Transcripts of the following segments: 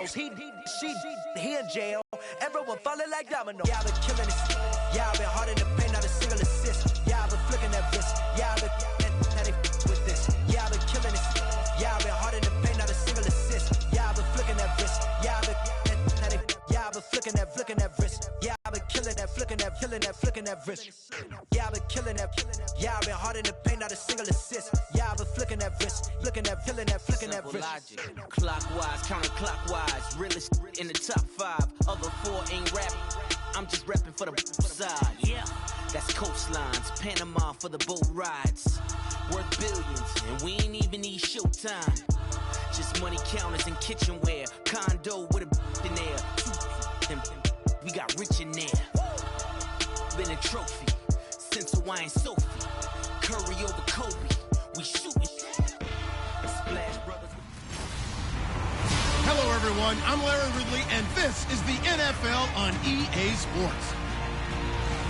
He in jail. Everyone falling like domino. Yeah, I've been killing this. Yeah, I've been hard in the paint, not a single assist. Yeah, I've been flicking that wrist. Yeah, I've been now they with this. Yeah, I've been killing this. Yeah, I've been hard in the paint, not a single assist. Yeah, I've been flicking that wrist. Yeah, I've been now they. Yeah, I've been flicking that wrist. Yeah, I've been killing that, flicking that, flicking that wrist. Yeah, I've been killing that. Yeah, I've been hard in the paint, not a single assist. Yeah, I've been flicking that wrist, flicking that, flicking that wrist. Logic. Clockwise, counterclockwise, realest in the top 5. Other 4 ain't rapping. I'm just repping for the side. Yeah, that's coastlines, Panama for the boat rides. Worth billions, and we ain't even need showtime. Just money counters and kitchenware. Condo with a in there. And we got rich in there. Been a trophy since Hawaiian Sophie. Curry over Kobe. We shooting. Splash Brothers. Hello, everyone. I'm Larry Ridley, and this is the NFL on EA Sports.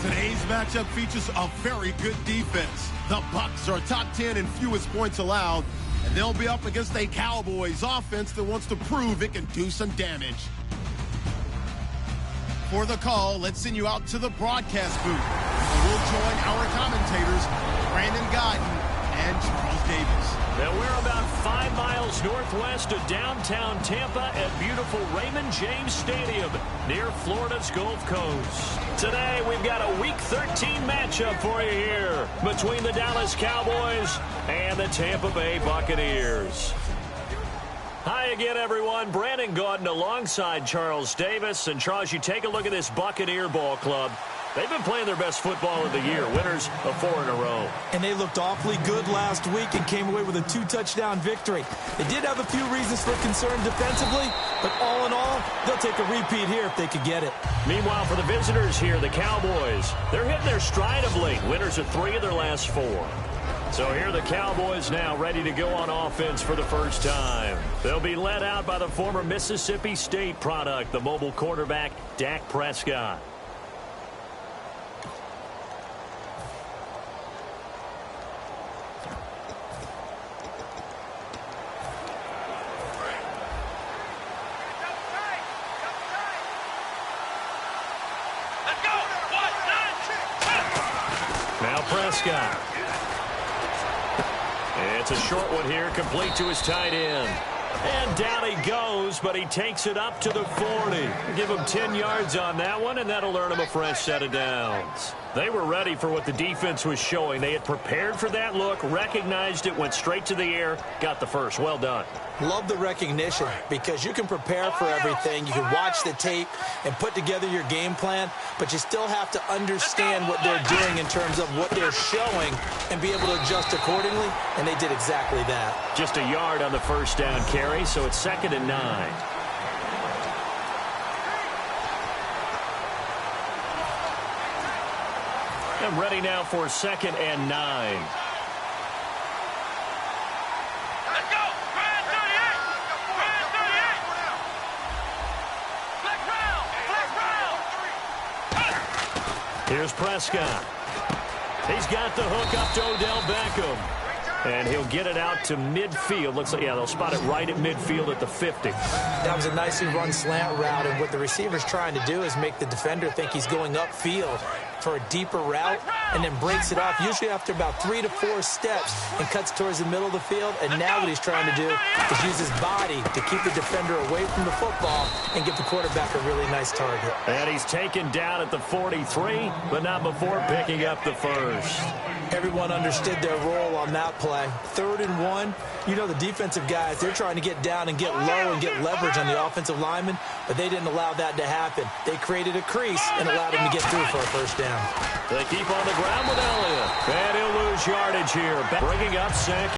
Today's matchup features a very good defense. The Bucs are top 10 in fewest points allowed, and they'll be up against a Cowboys offense that wants to prove it can do some damage. For the call, let's send you out to the broadcast booth. We'll join our commentators, Brandon Godden and Charles Davis. Now we're about 5 miles northwest of downtown Tampa at beautiful Raymond James Stadium near Florida's Gulf Coast. Today we've got a Week 13 matchup for you here between the Dallas Cowboys and the Tampa Bay Buccaneers. Hi again, everyone. Brandon Gaudin alongside Charles Davis. And Charles, you take a look at this Buccaneer ball club. They've been playing their best football of the year, winners of 4 in a row. And they looked awfully good last week and came away with a 2-touchdown victory. They did have a few reasons for concern defensively, but all in all, they'll take a repeat here if they could get it. Meanwhile, for the visitors here, the Cowboys, they're hitting their stride of late. Winners of 3 of their last 4. So here are the Cowboys now ready to go on offense for the first time. They'll be led out by the former Mississippi State product, the mobile quarterback, Dak Prescott. Now Prescott. It's a short one here, complete to his tight end. And down he goes, but he takes it up to the 40. Give him 10 yards on that one, and that'll earn him a fresh set of downs. They were ready for what the defense was showing. They had prepared for that look, recognized it, went straight to the air, got the first. Well done. Love the recognition because you can prepare for everything. You can watch the tape and put together your game plan, but you still have to understand what they're doing in terms of what they're showing and be able to adjust accordingly, and they did exactly that. Just a yard on the first down carry, so it's 2nd and 9. And ready now for 2nd and 9. Here's Prescott. He's got the hook up to Odell Beckham. And he'll get it out to midfield. Looks like, yeah, they'll spot it right at midfield at the 50. That was a nicely run slant route, and what the receiver's trying to do is make the defender think he's going upfield for a deeper route and then breaks it off, usually after about 3 to 4 steps, and cuts towards the middle of the field. And now what he's trying to do is use his body to keep the defender away from the football and give the quarterback a really nice target. And he's taken down at the 43, but not before picking up the first. Everyone understood their role on that play. 3rd and 1. You know the defensive guys, they're trying to get down and get low and get leverage on the offensive lineman, but they didn't allow that to happen. They created a crease and allowed him to get through for a first down. They keep on the ground with Elliott. And he'll lose yardage here, bringing up 2nd.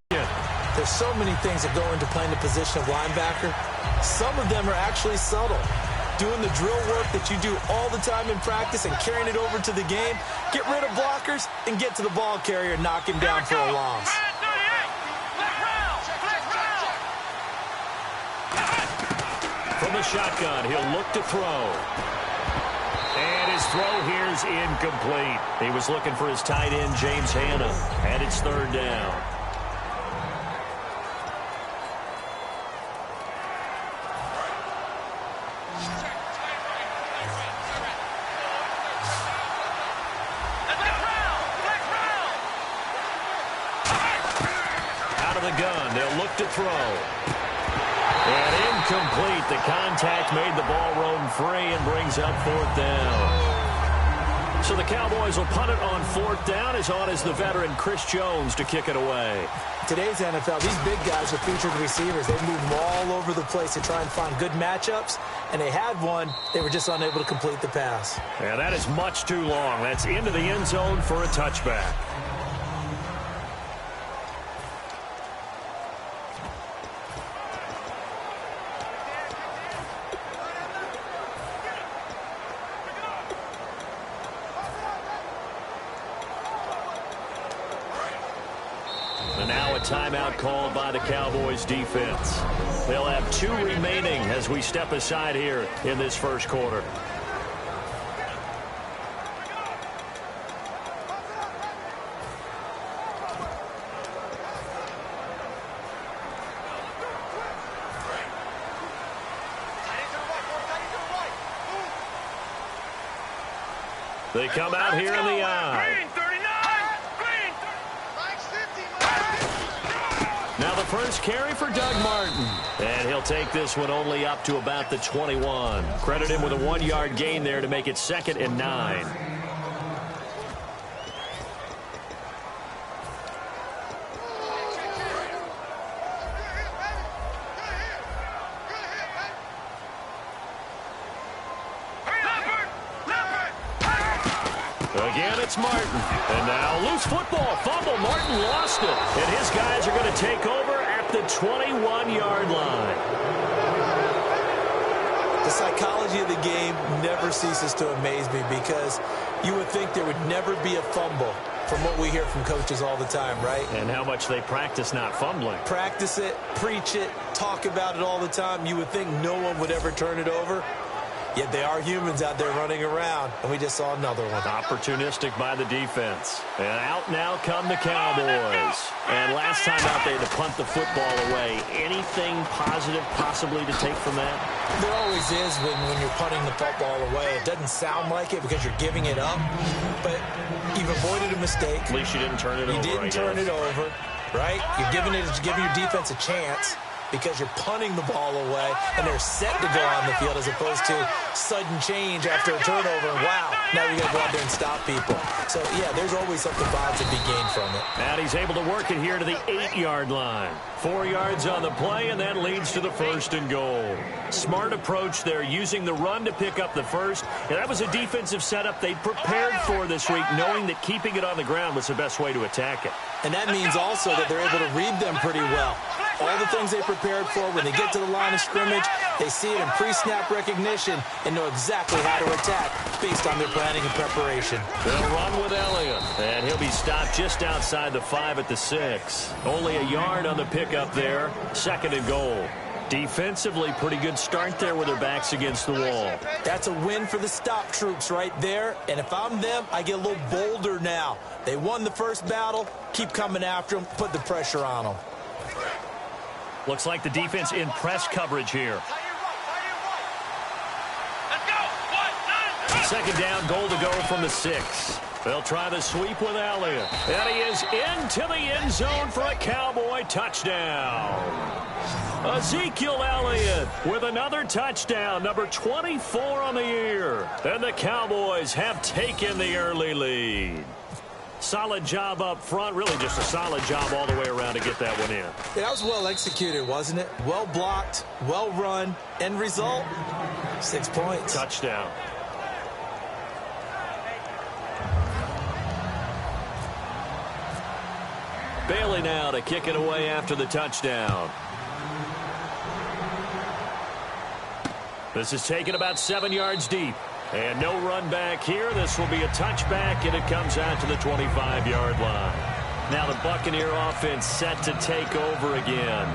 There's so many things that go into playing the position of linebacker. Some of them are actually subtle. Doing the drill work that you do all the time in practice and carrying it over to the game. Get rid of blockers and get to the ball carrier and knock him down for a loss. From the shotgun, he'll look to throw. And his throw here's incomplete. He was looking for his tight end, James Hanna. And it's 3rd down. Out of the gun, they'll look to throw. And incomplete. The contact made the ball roam free and brings up 4th down. So the Cowboys will punt it on 4th down. As on is the veteran Chris Jones to kick it away. Today's NFL, these big guys are featured receivers. They move them all over the place to try and find good matchups, and they had one. They were just unable to complete the pass. Yeah, that is much too long. That's into the end zone for a touchback. Timeout called by the Cowboys defense. They'll have 2 remaining as we step aside here in this first quarter. They come out here in the eye. Now the first carry for Doug Martin. And he'll take this one only up to about the 21. Credit him with a 1-yard gain there to make it 2nd and 9. Again, it's Martin. And now loose football. Fumble. Martin lost it. And his guys are going to take over at the 21-yard line. The psychology of the game never ceases to amaze me because you would think there would never be a fumble from what we hear from coaches all the time, right? And how much they practice not fumbling. Practice it, preach it, talk about it all the time. You would think no one would ever turn it over. Yet they are humans out there running around, and we just saw another one. Opportunistic by the defense. And out now come the Cowboys. And last time out they had to punt the football away. Anything positive possibly to take from that? There always is when you're punting the football away. It doesn't sound like it because you're giving it up, but you've avoided a mistake. At least you didn't turn it over. You didn't turn it over, right? You're giving your defense a chance, because you're punting the ball away and they're set to go on the field as opposed to sudden change after a turnover and wow, now you got to go out there and stop people. So, yeah, there's always something positive to be gained from it. And he's able to work it here to the 8-yard line. 4 yards on the play, and that leads to the 1st and goal. Smart approach there, using the run to pick up the first. And that was a defensive setup they prepared for this week, knowing that keeping it on the ground was the best way to attack it. And that means also that they're able to read them pretty well. All the things they prepared for, when they get to the line of scrimmage, they see it in pre-snap recognition and know exactly how to attack based on their planning and preparation. They'll run with Elliott, and he'll be stopped just outside the 5 at the 6. Only a yard on the pickup there, 2nd and goal. Defensively, pretty good start there with their backs against the wall. That's a win for the stop troops right there, and if I'm them, I get a little bolder now. They won the first battle, keep coming after them, put the pressure on them. Looks like the defense in press coverage here. 2nd down, goal to go from the 6. They'll try the sweep with Elliott. And he is into the end zone for a Cowboy touchdown. Ezekiel Elliott with another touchdown, number 24 on the year. And the Cowboys have taken the early lead. Solid job up front, really just a solid job all the way around to get that one in. Yeah, that was well executed, wasn't it? Well blocked, well run. End result, 6 points. Touchdown. Bailey now to kick it away after the touchdown. This is taken about 7 yards deep. And no run back here. This will be a touchback, and it comes out to the 25-yard line. Now the Buccaneer offense set to take over again.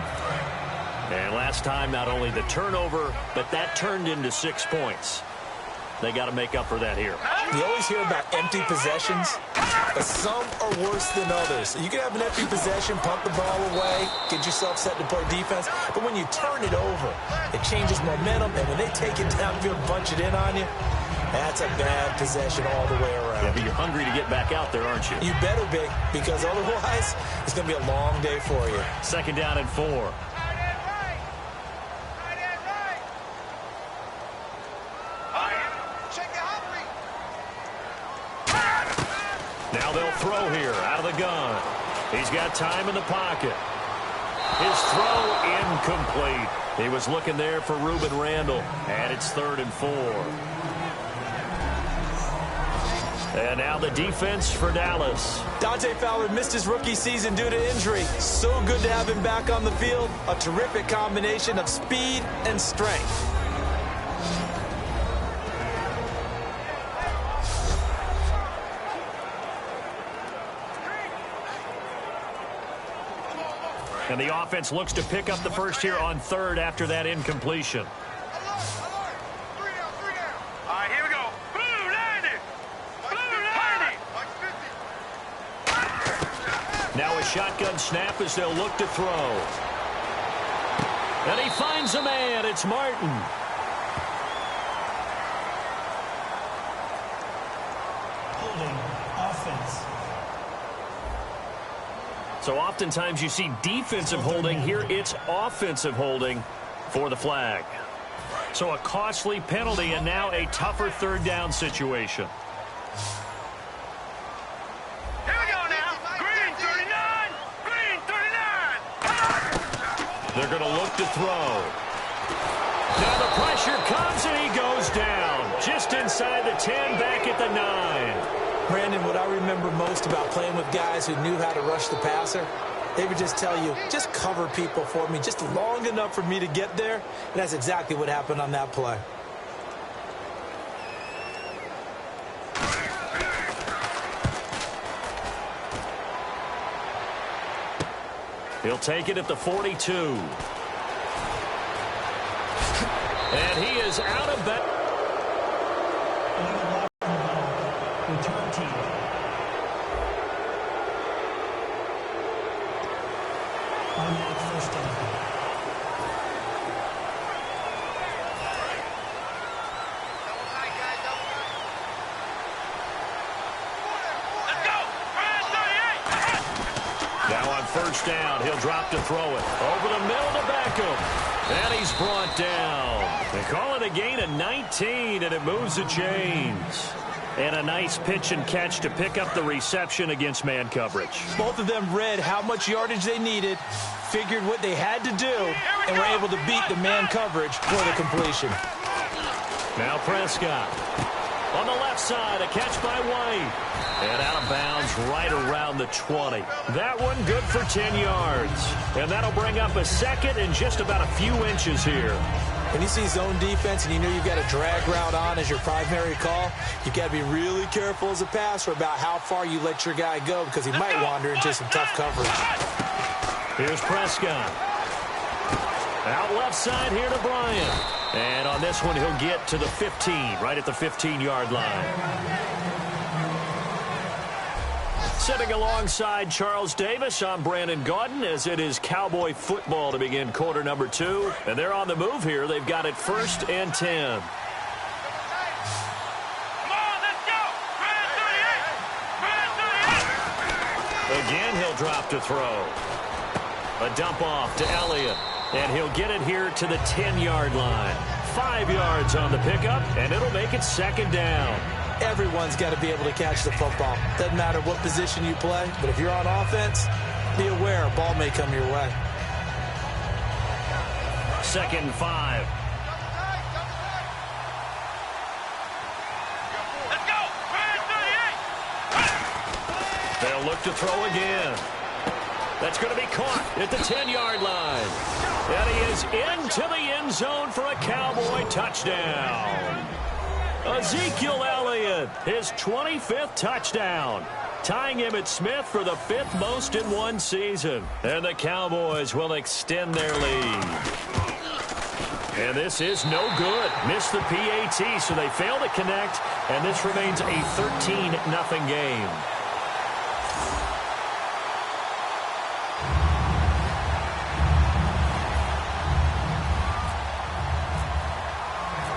And last time, not only the turnover, but that turned into 6 points. They got to make up for that here. You always hear about empty possessions, but some are worse than others. You can have an empty possession, pump the ball away, get yourself set to play defense, but when you turn it over, it changes momentum, and when they take it downfield and bunch it in on you, that's a bad possession all the way around. Yeah, but you're hungry to get back out there, aren't you? You better be, because otherwise, it's going to be a long day for you. 2nd down and 4. Now they'll throw here out of the gun. He's got time in the pocket. His throw incomplete. He was looking there for Reuben Randall, and it's 3rd and 4. And now the defense for Dallas. Dante Fowler missed his rookie season due to injury. So good to have him back on the field. A terrific combination of speed and strength. And the offense looks to pick up the first here on 3rd after that incompletion. Now a shotgun snap as they'll look to throw. And he finds a man. It's Martin. Holding offense. So oftentimes you see defensive holding. Here it's offensive holding for the flag. So a costly penalty and now a tougher 3rd down situation. They're going to look to throw. Now the pressure comes and he goes down. Just inside the 10, back at the 9. Brandon, what I remember most about playing with guys who knew how to rush the passer, they would just tell you, just cover people for me just long enough for me to get there. And that's exactly what happened on that play. He'll take it at the 42. And he is out of bounds. Return team. Automatic first down. Now on 1st down, he'll drop to throw it. Over the middle to Beckham. And he's brought down. They call it a gain of 19, and it moves the chains. And a nice pitch and catch to pick up the reception against man coverage. Both of them read how much yardage they needed, figured what they had to do, and were able to beat the man coverage for the completion. Now Prescott. On the left side, a catch by White. And out of bounds right around the 20. That one good for 10 yards. And that'll bring up a 2nd and just about a few inches here. When you see zone defense and you know you've got a drag route on as your primary call, you've got to be really careful as a passer about how far you let your guy go because he might wander into some tough coverage. Here's Prescott. Out left side here to Bryant. And on this one, he'll get to the 15, right at the 15-yard line. Sitting alongside Charles Davis, I'm Brandon Gaudin, as it is Cowboy football to begin quarter number 2. And they're on the move here. They've got it 1st and 10. Again, he'll drop to throw. A dump off to Elliott. And he'll get it here to the 10-yard line. 5 yards on the pickup, and it'll make it 2nd down. Everyone's got to be able to catch the football. Doesn't matter what position you play, but if you're on offense, be aware a ball may come your way. 2nd and 5. Let's go! They'll look to throw again. That's going to be caught at the 10-yard line. And he is into the end zone for a Cowboy touchdown. Ezekiel Elliott, his 25th touchdown, tying him at Smith for the 5th most in one season. And the Cowboys will extend their lead. And this is no good. Missed the PAT, so they fail to connect, and this remains a 13-0 game.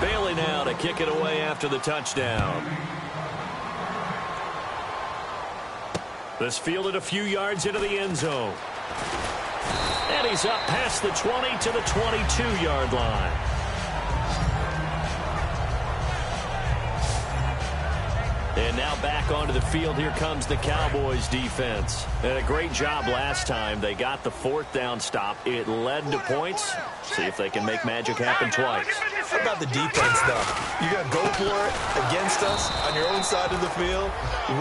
Bailey now to kick it away after the touchdown. This fielded a few yards into the end zone. And he's up past the 20 to the 22-yard line. And now back onto the field. Here comes the Cowboys defense. And a great job last time. They got the 4th down stop. It led to points. See if they can make magic happen twice. How about the defense, though? You're going to go for it against us on your own side of the field.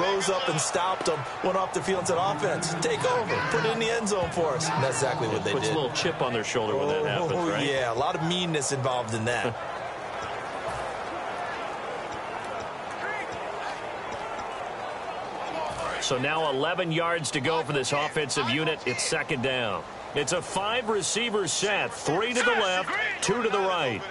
Rose up and stopped them. Went off the field and said, offense, take over. Put it in the end zone for us. And that's exactly what they did. Puts a little chip on their shoulder when that happens, right? Yeah, a lot of meanness involved in that. So now 11 yards to go for this offensive unit. It's 2nd down. It's a 5-receiver set. 3 to the left, 2 to the right.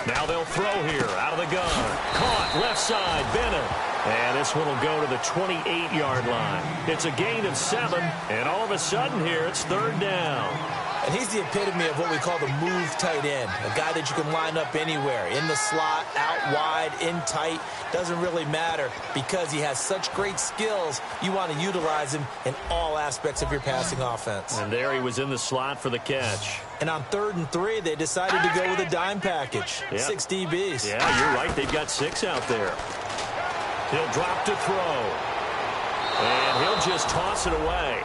Now they'll throw here out of the gun. Caught left side, Bennett. And this one will go to the 28-yard line. It's a gain of 7, and all of a sudden here it's 3rd down. And he's the epitome of what we call the move tight end, a guy that you can line up anywhere, in the slot, out wide, in tight, doesn't really matter because he has such great skills. You want to utilize him in all aspects of your passing offense. And there he was in the slot for the catch. And on 3rd and 3, they decided to go with a dime package, 6 DBs. Yeah, you're right. They've got 6 out there. He'll drop to throw. And he'll just toss it away.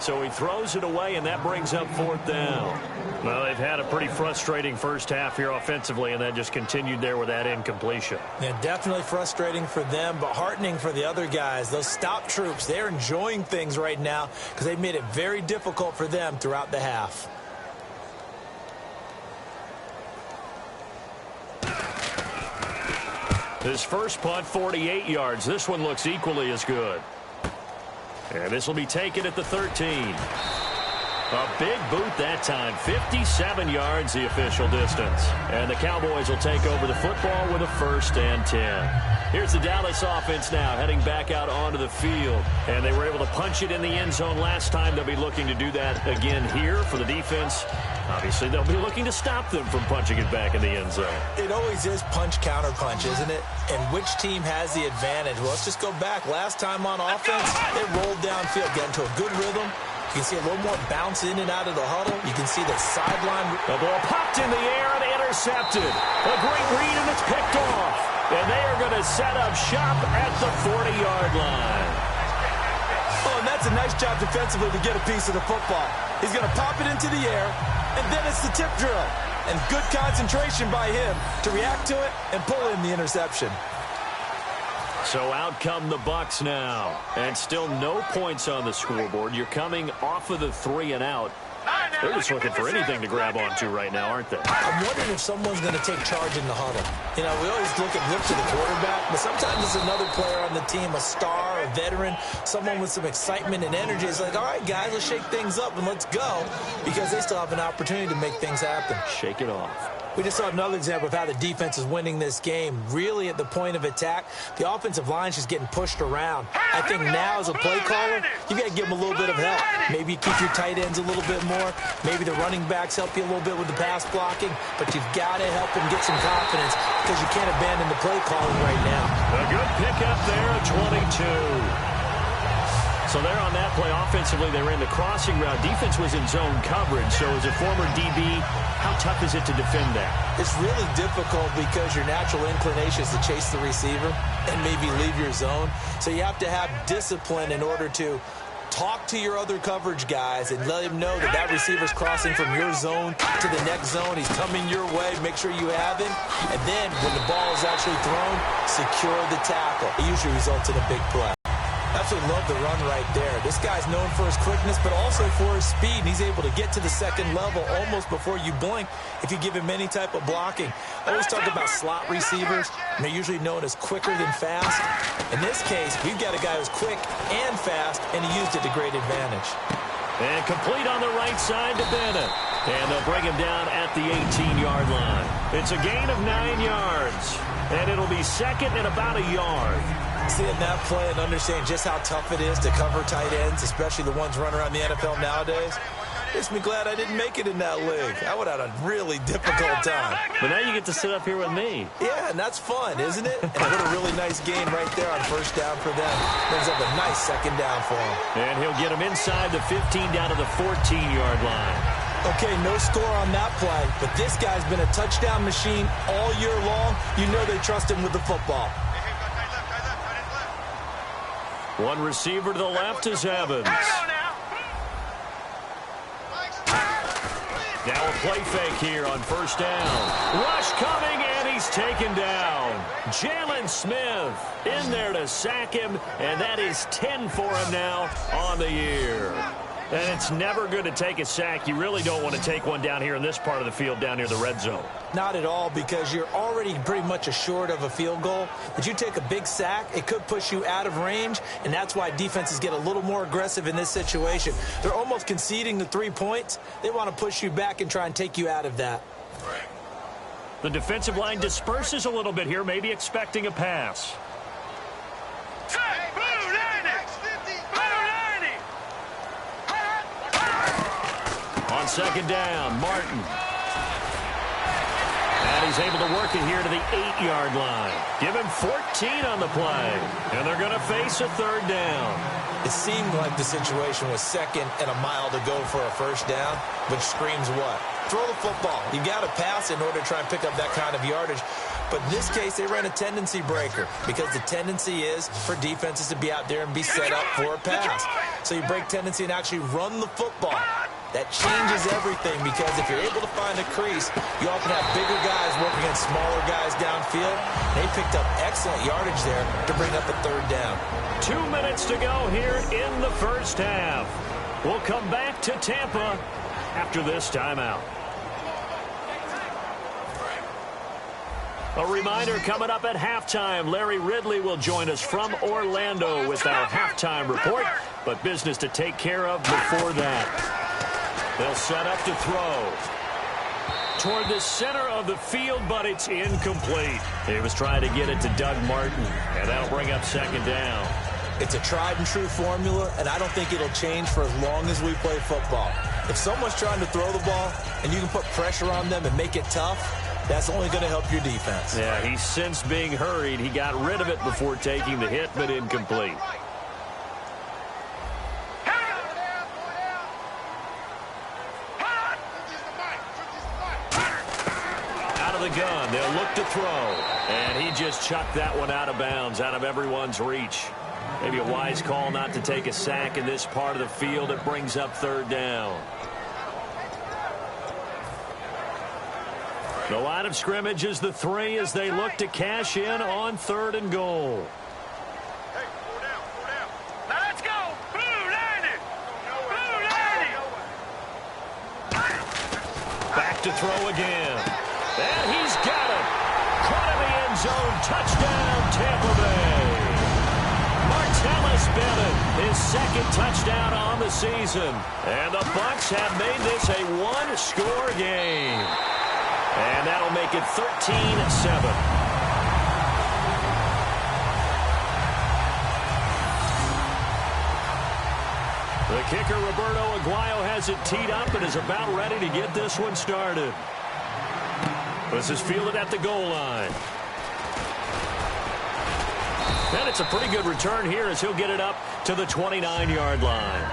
So he throws it away, and that brings up 4th down. Well, they've had a pretty frustrating first half here offensively, and that just continued there with that incompletion. Yeah, definitely frustrating for them, but heartening for the other guys. Those stop troops, they're enjoying things right now because they've made it very difficult for them throughout the half. His first punt, 48 yards. This one looks equally as good. And this will be taken at the 13. A big boot that time. 57 yards the official distance. And the Cowboys will take over the football with a 1st and 10. Here's the Dallas offense now heading back out onto the field. And they were able to punch it in the end zone last time. They'll be looking to do that again here for the defense. Obviously, they'll be looking to stop them from punching it back in the end zone. It always is punch-counter-punch, isn't it? And which team has the advantage? Well, let's just go back. Last time on offense, they rolled downfield, get into a good rhythm. You can see a little more bounce in and out of the huddle. You can see the sideline. The ball popped in the air and intercepted. A great read, and it's picked off. And they are going to set up shop at the 40-yard line. Oh, and that's a nice job defensively to get a piece of the football. He's going to pop it into the air, and then it's the tip drill. And good concentration by him to react to it and pull in the interception. So out come the Bucs now. And still no points on the scoreboard. You're coming off of the 3 and out. They're just looking for anything to grab onto right now, aren't they? I'm wondering if someone's going to take charge in the huddle. You know, we always look to the quarterback, but sometimes it's another player on the team, a star, a veteran, someone with some excitement and energy. It's like, all right, guys, let's shake things up and let's go, because they still have an opportunity to make things happen. Shake it off. We just saw another example of how the defense is winning this game. Really at the point of attack, the offensive line's just getting pushed around. I think now as a play caller, you got to give them a little bit of help. Maybe you keep your tight ends a little bit more. Maybe the running backs help you a little bit with the pass blocking. But you've got to help them get some confidence because you can't abandon the play calling right now. A good pickup there at 22. So there on that play, offensively, they ran the crossing route. Defense was in zone coverage. So as a former DB, how tough is it to defend that? It's really difficult because your natural inclination is to chase the receiver and maybe leave your zone. So you have to have discipline in order to talk to your other coverage guys and let him know that that receiver's crossing from your zone to the next zone. He's coming your way. Make sure you have him. And then when the ball is actually thrown, secure the tackle. It usually results in a big play. Absolutely love the run right there. This guy's known for his quickness, but also for his speed. And he's able to get to the second level almost before you blink if you give him any type of blocking. I always talk about slot receivers, and they're usually known as quicker than fast. In this case, we've got a guy who's quick and fast, and he used it to great advantage. And complete on the right side to Bennett. And they'll bring him down at the 18-yard line. It's a gain of 9 yards. And it'll be second and about a yard. Seeing that play and understanding just how tough it is to cover tight ends, especially the ones running around the NFL nowadays, makes me glad I didn't make it in that league. I would have had a really difficult time. But now you get to sit up here with me. Yeah, and that's fun, isn't it? And what a really nice game right there on first down for them. Brings up a nice second down for him. And he'll get him inside the 15 down to the 14-yard line. Okay, no score on that play, but this guy's been a touchdown machine all year long. You know they trust him with the football. One receiver to the left is Evans. Now a play fake here on first down. Rush coming, and he's taken down. Jalen Smith in there to sack him, and that is 10 for him now on the year. And it's never good to take a sack. You really don't want to take one down here in this part of the field down near the red zone. Not at all, because you're already pretty much assured of a field goal. But you take a big sack, it could push you out of range, and that's why defenses get a little more aggressive in this situation. They're almost conceding the 3 points. They want to push you back and try and take you out of that. The defensive line disperses a little bit here, maybe expecting a pass. On second down, Martin. And he's able to work it here to the 8-yard line. Give him 14 on the play. And they're going to face a third down. It seemed like the situation was second and a mile to go for a first down, which screams what? Throw the football. You got to pass in order to try and pick up that kind of yardage. But in this case, they ran a tendency breaker because the tendency is for defenses to be out there and be set up for a pass. So you break tendency and actually run the football. That changes everything because if you're able to find a crease, you often have bigger guys working against smaller guys downfield. They picked up excellent yardage there to bring up a third down. 2 minutes to go here in the first half. We'll come back to Tampa after this timeout. A reminder coming up at halftime, Larry Ridley will join us from Orlando with our halftime report, but business to take care of before that. They'll set up to throw toward the center of the field, but it's incomplete. He was trying to get it to Doug Martin, and that'll bring up second down. It's a tried-and-true formula, and I don't think it'll change for as long as we play football. If someone's trying to throw the ball and you can put pressure on them and make it tough, that's only going to help your defense. Yeah, he's since being hurried. He got rid of it before taking the hit, but incomplete. Out of the gun, they'll look to throw. And he just chucked that one out of bounds, out of everyone's reach. Maybe a wise call not to take a sack in this part of the field. It brings up third down. The line of scrimmage is the 3 as they look to cash in on 3rd and goal. Hey, 4 down, 4 down. Now let's go. Back to throw again. And he's got it. Caught in the end zone. Touchdown, Tampa Bay. Martellus Bennett, his 2nd touchdown on the season. And the Bucs have made this a 1-score game. And that'll make it 13-7. The kicker, Roberto Aguayo, has it teed up and is about ready to get this one started. This is fielded at the goal line. And it's a pretty good return here as he'll get it up to the 29-yard line.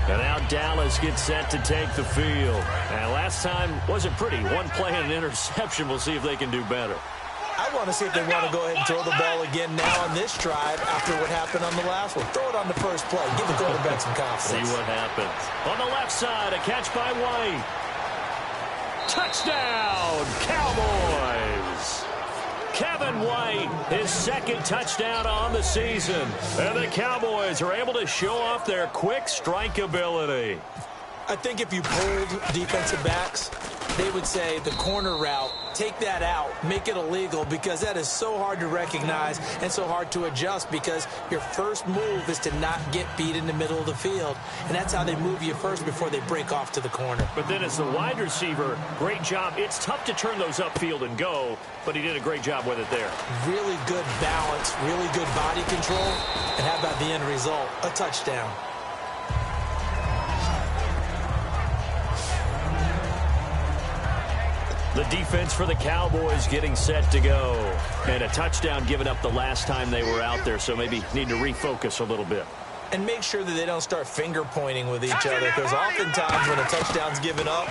And now Dallas gets set to take the field. And last time wasn't pretty. One play and an interception. We'll see if they can do better. I want to see if they want to go ahead and throw the ball again now on this drive after what happened on the last one. Throw it on the first play. Give the quarterback some confidence. See what happens. On the left side, a catch by White. Touchdown, Cowboys. Kevin White, his 2nd touchdown on the season. And the Cowboys are able to show off their quick strike ability. I think if you pulled defensive backs, they would say the corner route, take that out, make it illegal, because that is so hard to recognize and so hard to adjust, because your first move is to not get beat in the middle of the field. And that's how they move you first before they break off to the corner. But then as the wide receiver, great job. It's tough to turn those upfield and go, but he did a great job with it there. Really good balance, really good body control. And how about the end result? A touchdown. The defense for the Cowboys getting set to go. And a touchdown given up the last time they were out there, so maybe need to refocus a little bit. And make sure that they don't start finger pointing with each other, because oftentimes when a touchdown's given up,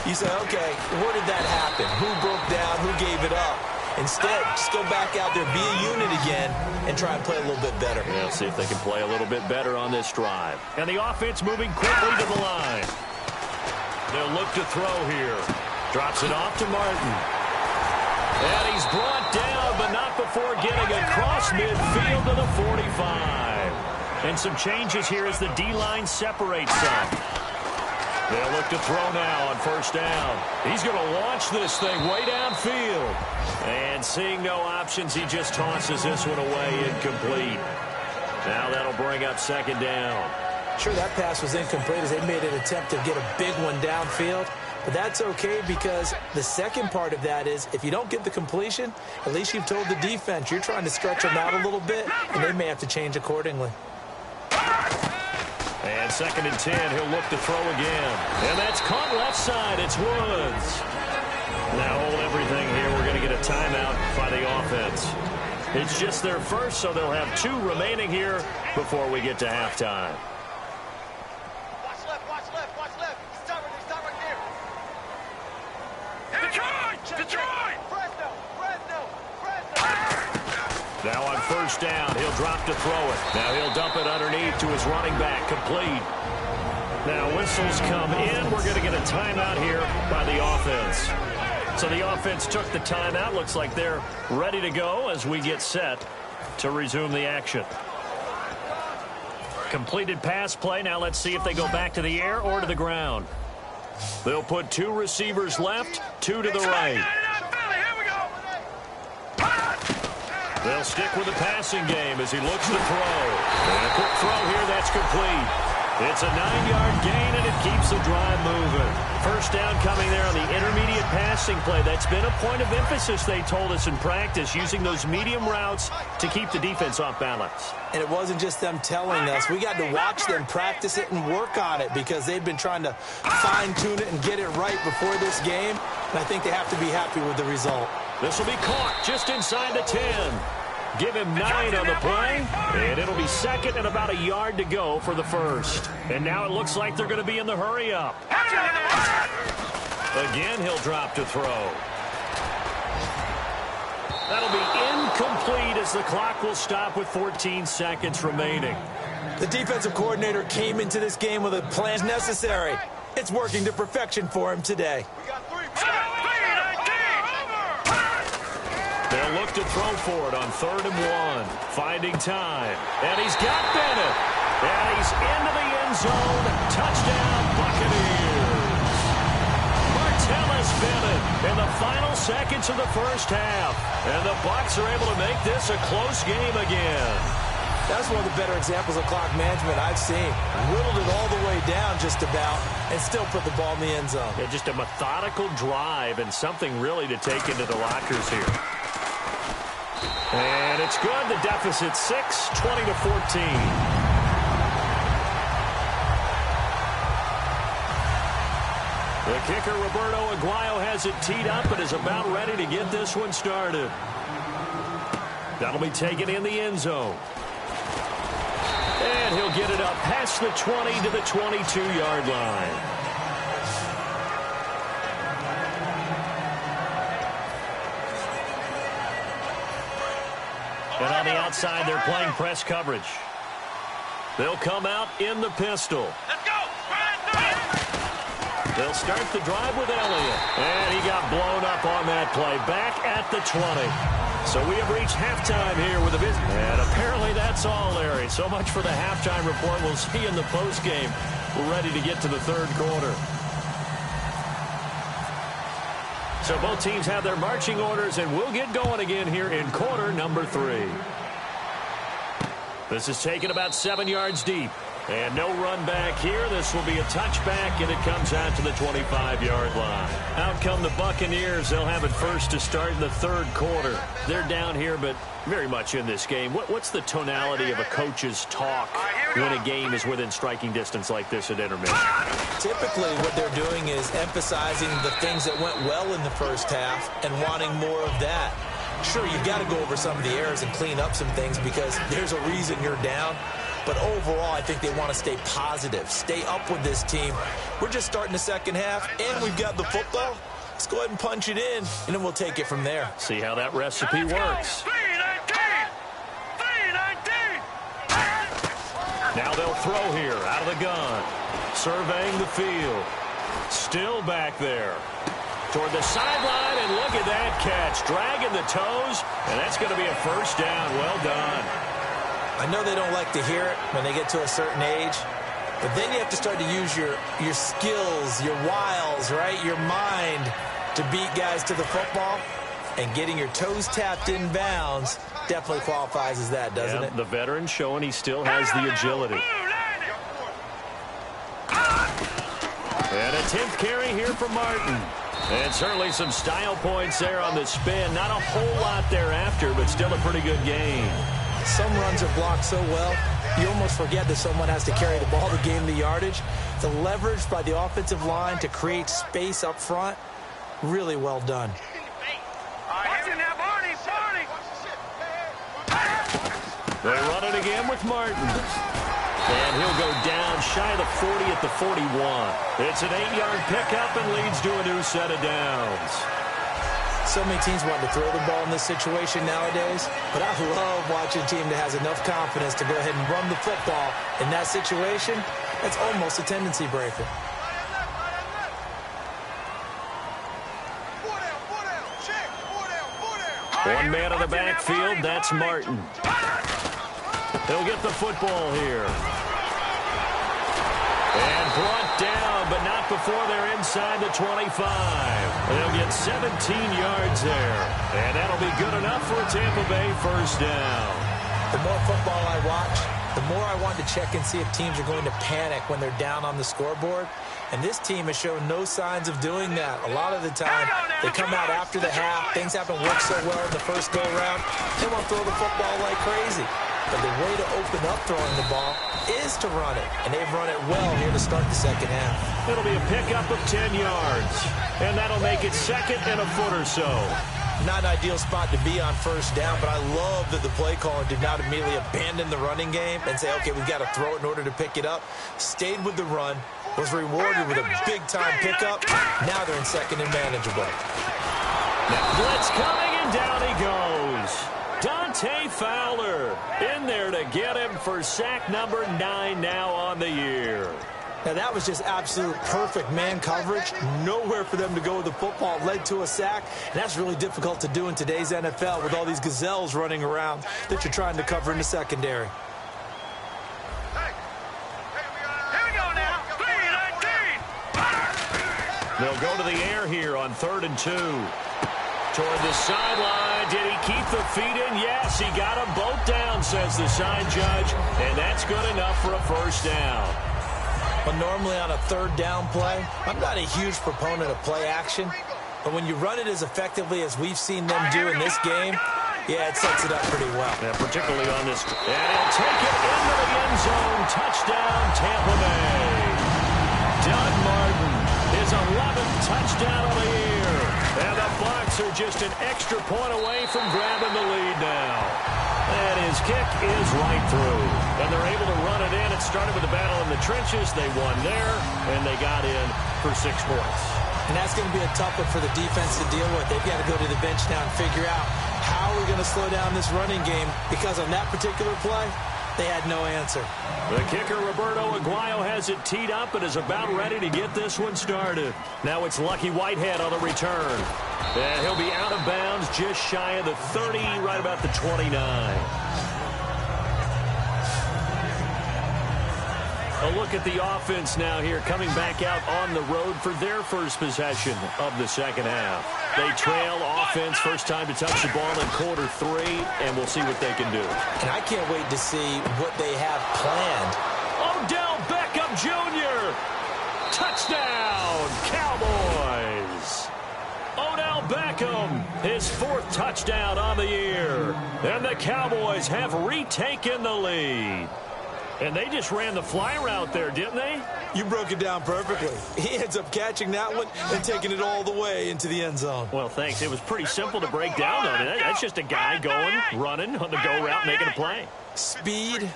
you say, okay, where did that happen? Who broke down? Who gave it up? Instead, just go back out there, be a unit again, and try and play a little bit better. Yeah, see if they can play a little bit better on this drive. And the offense moving quickly to the line. They'll look to throw here. Drops it off to Martin. And he's brought down, but not before getting across midfield to the 45. And some changes here as the D-line separates some. They'll look to throw now on first down. He's going to launch this thing way downfield. And seeing no options, he just tosses this one away, incomplete. Now that'll bring up second down. Sure, that pass was incomplete as they made an attempt to get a big one downfield. But that's okay, because the second part of that is if you don't get the completion, at least you've told the defense you're trying to stretch them out a little bit, and they may have to change accordingly. And second and 10, he'll look to throw again. And that's caught left side. It's Woods. Now hold everything here. We're going to get a timeout by the offense. It's just their first, so they'll have 2 remaining here before we get to halftime. Now on first down, he'll drop to throw it. Now he'll dump it underneath to his running back, complete. Now whistles come in. We're going to get a timeout here by the offense. So the offense took the timeout. Looks like they're ready to go as we get set to resume the action. Completed pass play. Now let's see if they go back to the air or to the ground. They'll put 2 receivers left, 2 to the right. They'll stick with the passing game as he looks to throw. And a quick throw here, that's complete. It's a 9-yard gain, and it keeps the drive moving. First down coming there on the intermediate passing play. That's been a point of emphasis, they told us in practice, using those medium routes to keep the defense off balance. And it wasn't just them telling us. We got to watch them practice it and work on it, because they've been trying to fine-tune it and get it right before this game. And I think they have to be happy with the result. This will be caught just inside the 10. Give him 9 on the play, and it'll be second and about a yard to go for the first. And now it looks like they're going to be in the hurry-up. Again, he'll drop to throw. That'll be incomplete as the clock will stop with 14 seconds remaining. The defensive coordinator came into this game with a plan necessary. It's working to perfection for him today. They'll look to throw for it on 3rd and 1. Finding time. And he's got Bennett. And he's into the end zone. Touchdown, Buccaneers. Martellus Bennett in the final seconds of the first half. And the Bucs are able to make this a close game again. That's one of the better examples of clock management I've seen. Whittled it all the way down just about and still put the ball in the end zone. Yeah, just a methodical drive and something really to take into the lockers here. And it's good. The deficit 6, 20 to 14. The kicker, Roberto Aguayo, has it teed up and is about ready to get this one started. That'll be taken in the end zone. And he'll get it up past the 20 to the 22-yard line. And on the outside, they're playing press coverage. They'll come out in the pistol. Let's go! They'll start the drive with Elliott. And he got blown up on that play. Back at the 20. So we have reached halftime here with a visit. And apparently that's all, Larry. So much for the halftime report. We'll see you in the postgame. We're ready to get to the third quarter. So both teams have their marching orders, and we'll get going again here in quarter number 3. This is taken about 7 yards deep. And no run back here. This will be a touchback, and it comes out to the 25-yard line. Out come the Buccaneers. They'll have it first to start in the third quarter. They're down here, but very much in this game. What's the tonality of a coach's talk when a game is within striking distance like this at intermission? Typically, what they're doing is emphasizing the things that went well in the first half and wanting more of that. Sure, you've got to go over some of the errors and clean up some things because there's a reason you're down. But overall, I think they want to stay positive, stay up with this team. We're just starting the second half, and we've got the football. Let's go ahead and punch it in, and then we'll take it from there. See how that recipe works. 3-19. Now they'll throw here out of the gun. Surveying the field. Still back there. Toward the sideline, and look at that catch. Dragging the toes, and that's going to be a first down. Well done. I know they don't like to hear it when they get to a certain age, but then you have to start to use your skills, your wiles, right, your mind to beat guys to the football. And getting your toes tapped in bounds definitely qualifies as that, doesn't it? The veteran showing he still has the agility. And a 10th carry here for Martin. And certainly some style points there on the spin. Not a whole lot thereafter, but still a pretty good game. Some runs are blocked so well, you almost forget that someone has to carry the ball to gain the yardage. The leverage by the offensive line to create space up front, really well done. They run it again with Martin. And he'll go down shy of the 40 at the 41. It's an 8-yard pickup and leads to a new set of downs. So many teams want to throw the ball in this situation nowadays, but I love watching a team that has enough confidence to go ahead and run the football in that situation. That's almost a tendency breaker. One man in the backfield, that's Martin. He'll get the football here. And brought down, but not before they're inside the 25. They'll get 17 yards there. And that'll be good enough for a Tampa Bay first down. The more football I watch, the more I want to check and see if teams are going to panic when they're down on the scoreboard. And this team has shown no signs of doing that. A lot of the time, they come out after the half. Things haven't worked so well in the first go-around. They won't throw the football like crazy. But the way to open up throwing the ball is to run it. And they've run it well here to start the second half. It'll be a pickup of 10 yards. And that'll make it second and a foot or so. Not an ideal spot to be on first down, but I love that the play caller did not immediately abandon the running game and say, okay, we've got to throw it in order to pick it up. Stayed with the run, was rewarded with a big-time pickup. Now they're in second and manageable. Now blitz coming, and down he goes. Dante Fowler in there to get him for sack number 9 now on the year. Now, that was just absolute perfect man coverage. Nowhere for them to go with the football. Led to a sack. And that's really difficult to do in today's NFL with all these gazelles running around that you're trying to cover in the secondary. They'll go to the air here on 3rd and 2. Toward the sideline. Did he keep the feet in? Yes, he got them both down, says the side judge. And that's good enough for a first down. Well, normally on a 3rd down play, I'm not a huge proponent of play action. But when you run it as effectively as we've seen them do in this game, yeah, it sets it up pretty well. Yeah, particularly on this. And he'll take it into the end zone. Touchdown, Tampa Bay. Doug Martin, his 11th touchdown of the year. And the Bucs are just an extra point away from grabbing the lead now. And his kick is right through. And they're able to run it in. It started with a battle in the trenches. They won there, and they got in for 6 points. And that's going to be a tough one for the defense to deal with. They've got to go to the bench now and figure out how we're going to slow down this running game, because on that particular play, they had no answer. The kicker, Roberto Aguayo, has it teed up and is about ready to get this one started. Now it's Lucky Whitehead on the return. And he'll be out of bounds just shy of the 30, right about the 29. A look at the offense now here, coming back out on the road for their first possession of the second half. They trail offense, first time to touch the ball in quarter 3, and we'll see what they can do. And I can't wait to see what they have planned. Odell Beckham Jr. Touchdown, Cowboys. Odell Beckham, his 4th touchdown on the year. And the Cowboys have retaken the lead. And they just ran the fly route there, didn't they? You broke it down perfectly. He ends up catching that one and taking it all the way into the end zone. Well, thanks. It was pretty simple to break down, though. That's just a guy going, running on the go route, making a play. Speed,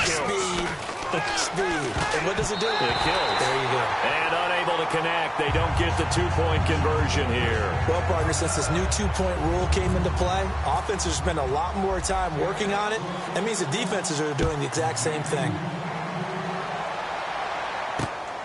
speed, speed. And what does it do? It kills. There you go. And unable to connect. They don't get the 2-point conversion here. Well, partner, since this new 2-point rule came into play, offenses spend a lot more time working on it. That means the defenses are doing the exact same thing.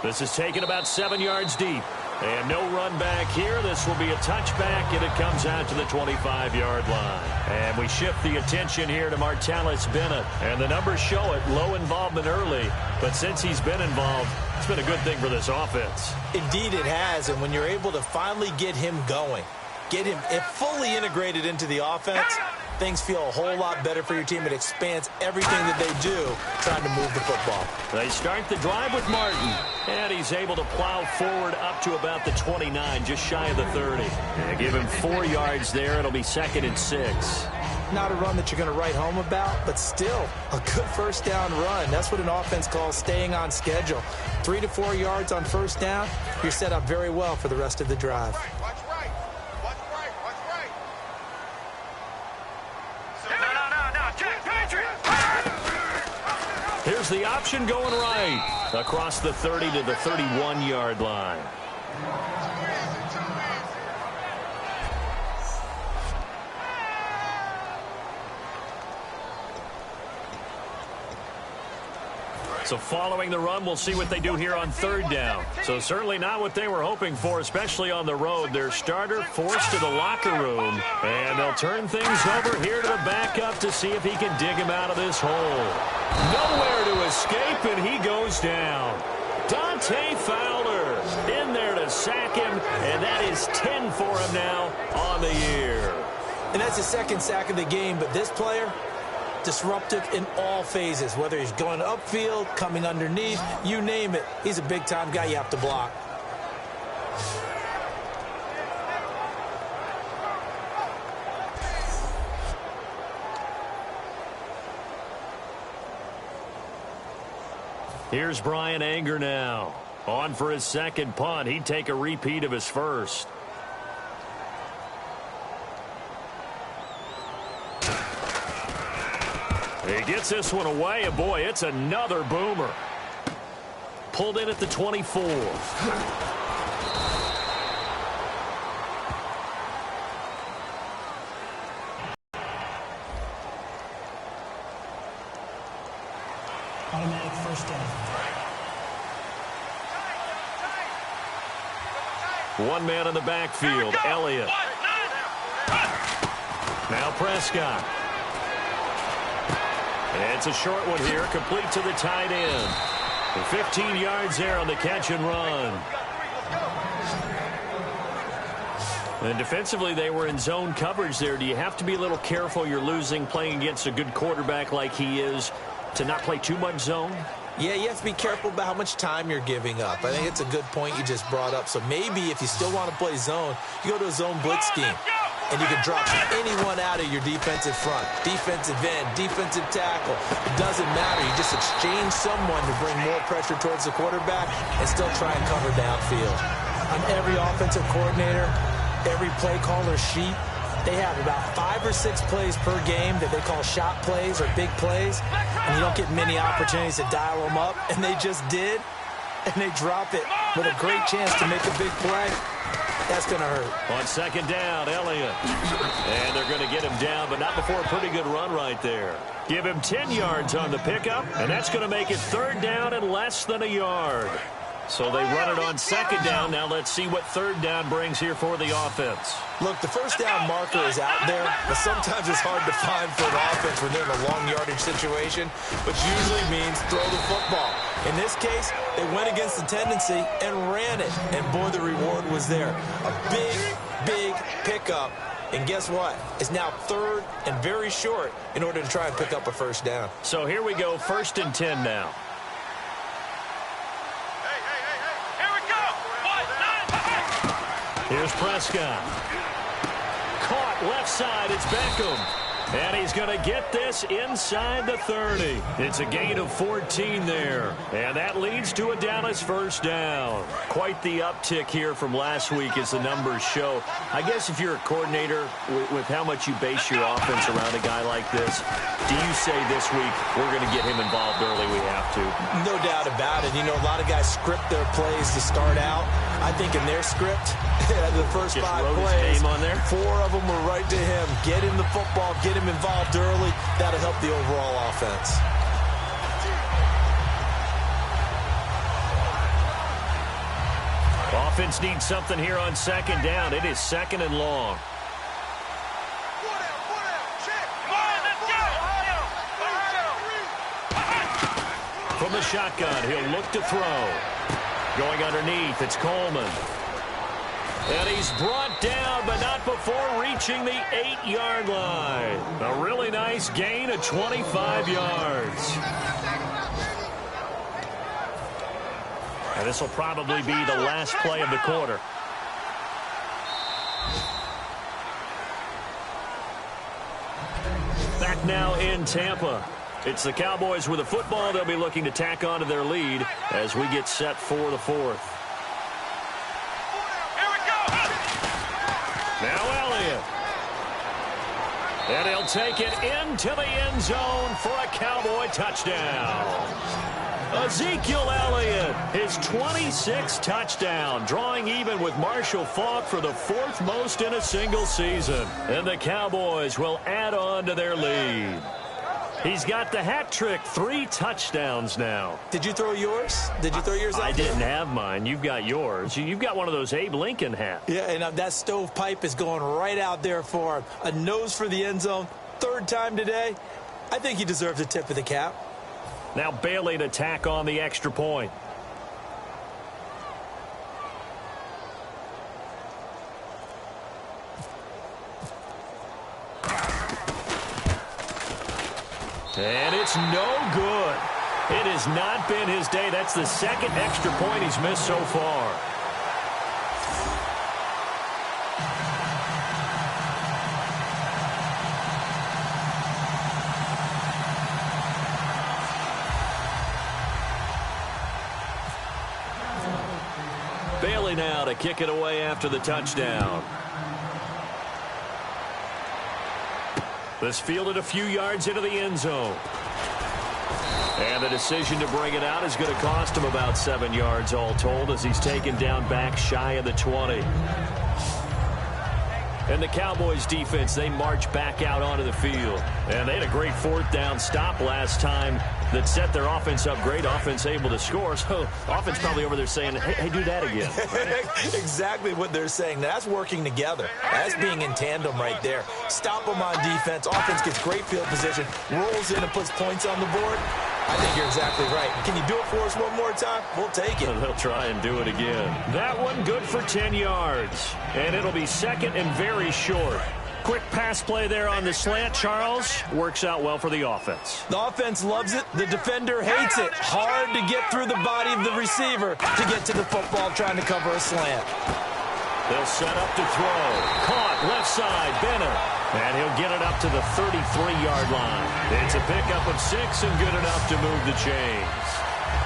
This is taken about 7 yards deep. And no run back here. This will be a touchback, and it comes out to the 25-yard line. And we shift the attention here to Martellus Bennett. And the numbers show it, low involvement early. But since he's been involved, it's been a good thing for this offense. Indeed it has, and when you're able to finally get him going, get him fully integrated into the offense, things feel a whole lot better for your team. It expands everything that they do trying to move the football. They start the drive with Martin, and he's able to plow forward up to about the 29, just shy of the 30. And give him 4 yards there. It'll be 2nd and 6. Not a run that you're going to write home about, but still a good first down run. That's what an offense calls staying on schedule. 3 to 4 yards on first down, you're set up very well for the rest of the drive. Here's the option going right across the 30 to the 31-yard line. So following the run, we'll see what they do here on 3rd down. So certainly not what they were hoping for, especially on the road. Their starter forced to the locker room, and they'll turn things over here to the backup to see if he can dig him out of this hole. Nowhere to escape, and he goes down. Dante Fowler in there to sack him, and that is 10 for him now on the year. And that's his 2nd sack of the game, but this player, disruptive in all phases, whether he's going upfield, coming underneath, you name it. He's a big-time guy you have to block. Here's Brian Anger now. On for his 2nd punt. He'd take a repeat of his first. He gets this one away, and boy, it's another boomer. Pulled in at the 24. Automatic first down. One man in the backfield, Elliott. Now Prescott. It's a short one here, complete to the tight end. 15 yards there on the catch and run. And defensively, they were in zone coverage there. Do you have to be a little careful? You're losing, playing against a good quarterback like he is, to not play too much zone? Yeah, you have to be careful about how much time you're giving up. I think it's a good point you just brought up. So maybe if you still want to play zone, you go to a zone blitz scheme. And you can drop anyone out of your defensive front, defensive end, defensive tackle. It doesn't matter. You just exchange someone to bring more pressure towards the quarterback and still try and cover downfield. On every offensive coordinator, every play caller sheet, they have about 5 or 6 plays per game that they call shot plays or big plays. And you don't get many opportunities to dial them up. And they just did. And they drop it with a great chance to make a big play. That's going to hurt. On 2nd down, Elliott. And they're going to get him down, but not before a pretty good run right there. Give him 10 yards on the pickup, and that's going to make it 3rd down and less than a yard. So they run it on 2nd down. Now let's see what 3rd down brings here for the offense. Look, the first down marker is out there, but sometimes it's hard to find for an offense when they're in a long yardage situation, which usually means throw the football. In this case, they went against the tendency and ran it. And, boy, the reward was there. A big, big pickup. And guess what? It's now 3rd and very short in order to try and pick up a first down. So here we go, 1st and 10 now. Hey, here we go. Here's Prescott. Caught left side. It's Beckham. And he's going to get this inside the 30. It's a gain of 14 there. And that leads to a Dallas first down. Quite the uptick here from last week as the numbers show. I guess if you're a coordinator with how much you base your offense around a guy like this, do you say this week we're going to get him involved early? We have to. No doubt about it. You know, a lot of guys script their plays to start out. I think in their script, the first Just 5 wrote plays, his name on there. 4 of them were right to him. Get him the football, get him involved early. That'll help the overall offense. Offense needs something here on 2nd down. It is 2nd and long. From the shotgun, he'll look to throw. Going underneath, it's Coleman. And he's brought down, but not before reaching the 8-yard line. A really nice gain of 25 yards. And this will probably be the last play of the quarter. Back now in Tampa. It's the Cowboys with the football. They'll be looking to tack on to their lead as we get set for the 4th. Here we go. Now Elliott. And he'll take it into the end zone for a Cowboy touchdown. Ezekiel Elliott, his 26th touchdown, drawing even with Marshall Faulk for the 4th most in a single season. And the Cowboys will add on to their lead. He's got the hat trick, 3 touchdowns now. Did you throw yours? Did you throw yours out? I didn't have mine. You've got yours. You've got one of those Abe Lincoln hats. Yeah, and that stovepipe is going right out there for him. A nose for the end zone. 3rd time today. I think he deserves a tip of the cap. Now Bailey to tack on the extra point. And it's no good. It has not been his day. That's the 2nd extra point he's missed so far. Bailey now to kick it away after the touchdown. This fielded a few yards into the end zone. And the decision to bring it out is going to cost him about 7 yards all told as he's taken down back shy of the 20. And the Cowboys defense, they march back out onto the field. And they had a great 4th down stop last time that set their offense up. Great offense able to score. So offense probably over there saying, hey, do that again. Right? Exactly what they're saying. That's working together. That's being in tandem right there. Stop them on defense. Offense gets great field position, rolls in and puts points on the board. I think you're exactly right. Can you do it for us one more time? We'll take it. They'll try and do it again. That one good for 10 yards. And it'll be 2nd and very short. Quick pass play there on the slant, Charles. Works out well for the offense. The offense loves it. The defender hates it. Hard to get through the body of the receiver to get to the football trying to cover a slant. They'll set up to throw. Caught left side, Bennett. And he'll get it up to the 33-yard line. It's a pickup of 6 and good enough to move the chains.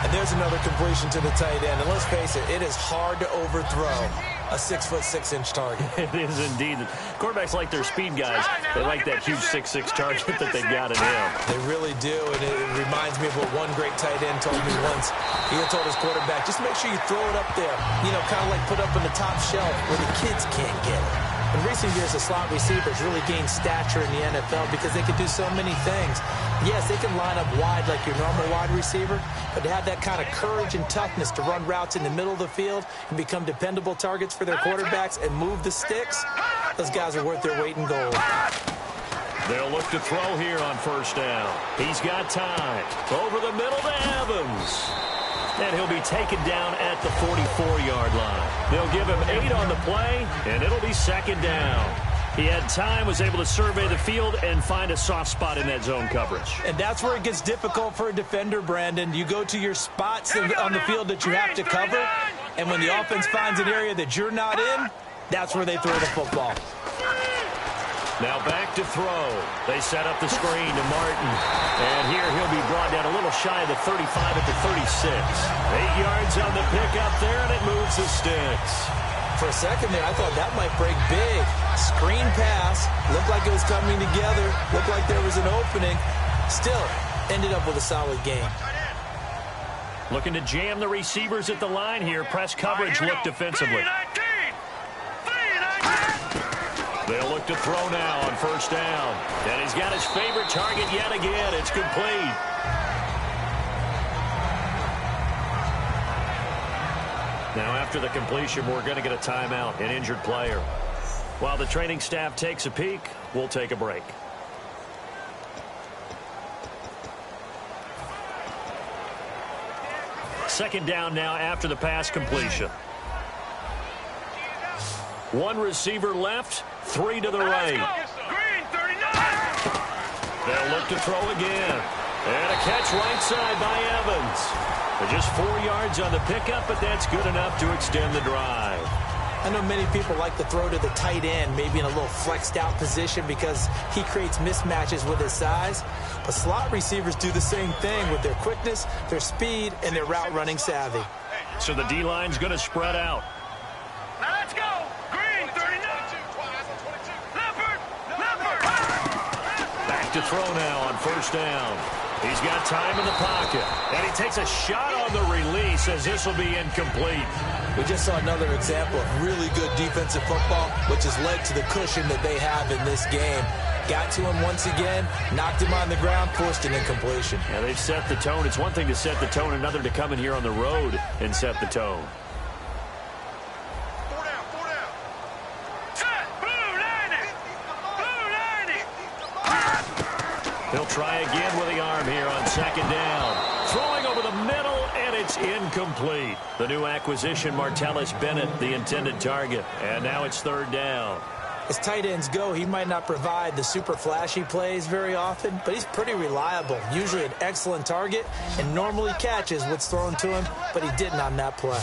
And there's another completion to the tight end. And let's face it, it is hard to overthrow a 6'6" target. It is indeed. Quarterbacks like their speed guys. They like that huge 6'6" target that they've got in him. They really do, and it reminds me of what one great tight end told me once. He had told his quarterback, just make sure you throw it up there, you know, kind of like put up in the top shelf where the kids can't get it. In recent years, the slot receivers really gained stature in the NFL because they could do so many things. Yes, they can line up wide like your normal wide receiver, but to have that kind of courage and toughness to run routes in the middle of the field and become dependable targets for their quarterbacks and move the sticks, those guys are worth their weight in gold. They'll look to throw here on 1st down. He's got time. Over the middle to Evans. And he'll be taken down at the 44-yard line. They'll give him 8 on the play, and it'll be second down. He had time, was able to survey the field and find a soft spot in that zone coverage. And that's where it gets difficult for a defender, Brandon. You go to your spots on the field that you have to cover, and when the offense finds an area that you're not in, that's where they throw the football. Now back to throw. They set up the screen to Martin. And here he'll be brought down a little shy of the 35 at the 36. 8 yards on the pickup there, and it moves the sticks. For a second there, I thought that might break big. Screen pass. Looked like it was coming together. Looked like there was an opening. Still, ended up with a solid game. Looking to jam the receivers at the line here. Press coverage look defensively. They'll look to throw now on first down. And he's got his favorite target yet again. It's complete. Now after the completion, we're going to get a timeout, an injured player. While the training staff takes a peek, we'll take a break. Second down now after the pass completion. One receiver left, 3 to the right. They'll look to throw again. And a catch right side by Evans. Just 4 yards on the pickup, but that's good enough to extend the drive. I know many people like to throw to the tight end, maybe in a little flexed out position because he creates mismatches with his size. But slot receivers do the same thing with their quickness, their speed, and their route running savvy. So the D-line's going to spread out. Now let's go. Green, 39. Leopard. Back to throw now on first down. He's got time in the pocket. And he takes a shot on the release as this will be incomplete. We just saw another example of really good defensive football, which has led to the cushion that they have in this game. Got to him once again, knocked him on the ground, forced an incompletion. Yeah, they've set the tone. It's one thing to set the tone, another to come in here on the road and set the tone. 4 down. Set. Blue 90. He'll try again with the arm here on second down. Throwing over the middle, and it's incomplete. The new acquisition, Martellus Bennett, the intended target. And now it's third down. As tight ends go, he might not provide the super flashy plays very often, but he's pretty reliable. Usually an excellent target and normally catches what's thrown to him, but he didn't on that play.